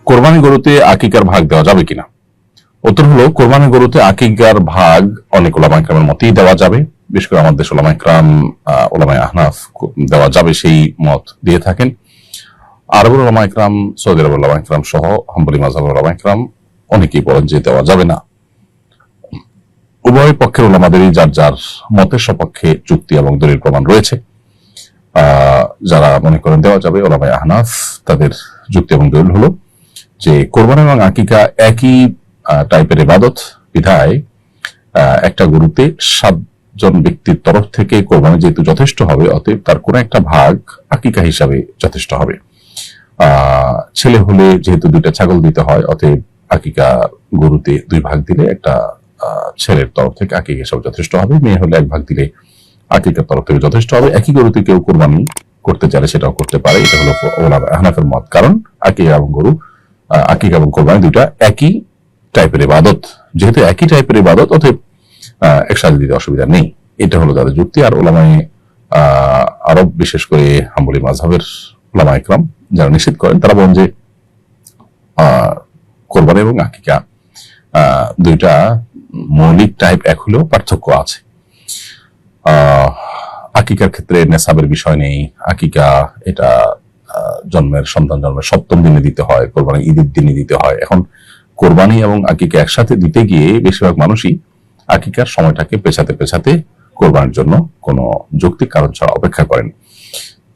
কোরবানি গরুতে আকিকার ভাগ দেওয়া যাবে কিনা? উত্তর হলো, কোরবানি গরুতে আকিকার ভাগ অনেক ওলামা ইকরামের মতেই দেওয়া যাবে। বিশেষ করে আমাদের দেশে ওলামা ইকরাম, ওলামা আহনাফ দেওয়া যাবে সেই মত দিয়ে থাকেন। আরবের ওলামা ইকরাম, সৌদি আরবের ওলামা ইকরাম সহ হাম্বলি মাযহাবের ওলামা ইকরাম অনেকেই বলেন যে দেওয়া যাবে না। উভয় পক্ষের ওলামাদেরই যার যার মতের সপক্ষে যুক্তি এবং দলিল প্রমাণ রয়েছে। যারা মনে করেন দেওয়া যাবে, ওলামা আহনাফ, তাদের যুক্তি এবং দলিল হলো যে কোরবানি এবং আকিকা একই টাইপের ইবাদত বিধায় একটা গরুতে 7 জন ব্যক্তির তরফ থেকে কোরবানি যেহেতু যথেষ্ট হবে, অতএব তার কোনো একটা ভাগ আকিকা হিসাবে যথেষ্ট হবে। ছেলে হলে যেহেতু 2টা ছাগল দিতে হয়, অতএব আকিকা গরুতে 2 ভাগ দিলে একটা ছেলের তরফ থেকে আকিকা হিসাবে যথেষ্ট হবে। মেয়ে হলে 1 ভাগ দিলে আকিকার তরফ থেকে যথেষ্ট হবে। একই গরুতে কেউ কোরবানি করতে চাইলে সেটাও করতে পারে। এটা হলো ওলামা আহনাফের মত। কারণ আকিকা এবং কোরবানি দুইটা একই টাইপের ইবাদত। যেহেতু একই টাইপের ইবাদত, অতএব একসাথে দিতে অসুবিধা নেই। এটা হলো তাদের যুক্তি। আর ওলামায়ে আরব, বিশেষ করে হাম্বলি মাযহাবের ওলামা ইকরাম যারা নিষেধ করেন, তারা বলেন যে কোরবানি এবং আকিকা দুইটা মৌলিক টাইপ এক হলেও পার্থক্য আছে। আকিকার ক্ষেত্রে নেসাবের বিষয় নেই। আকিকা এটা সন্তান জন্মের 7ম দিনে দিতে হয়, কোরবানি ঈদের দিনে দিতে হয়। এখন কোরবানি এবং আকিকা একসাথে দিতে গিয়ে বেশিরভাগ মানুষই আকিকার সময়টাকে পেছাতে কোরবানির জন্য কোনো যৌক্তিক কারণ ছাড়া অপেক্ষা করেন।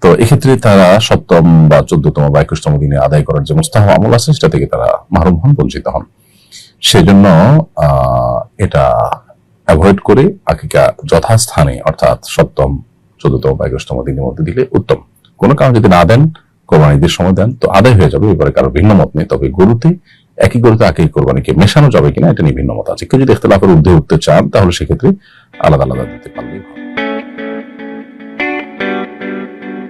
তো এক্ষেত্রে তারা 7ম বা 14তম বা 21তম দিনে আদায় করার যে মুস্তাহাব আমল আছে, সেটা থেকে তারা মাহরুম হন, বঞ্চিত হন। সেজন্য এটা অ্যাভয়েড করে আকিকা যথাস্থানে, অর্থাৎ 7ম, 14তম বা 21তম দিনের মধ্যে দিলে উত্তম। কোনো কারণ যদি না দেন, কোরবানি ঈদের সময় দেন, তো আদায় হয়ে যাবে। এবারে কারো ভিন্ন মত নেই। তবে একই গরুতে আকিকা কোরবানিকে মেশানো যাবে কিনা, এটা নিয়ে ভিন্ন মত আছে। কেউ যদি ইখতিলাফের ঊর্ধ্বে উঠতে চান, তাহলে সেক্ষেত্রে আলাদা আলাদা দিতে পারলেই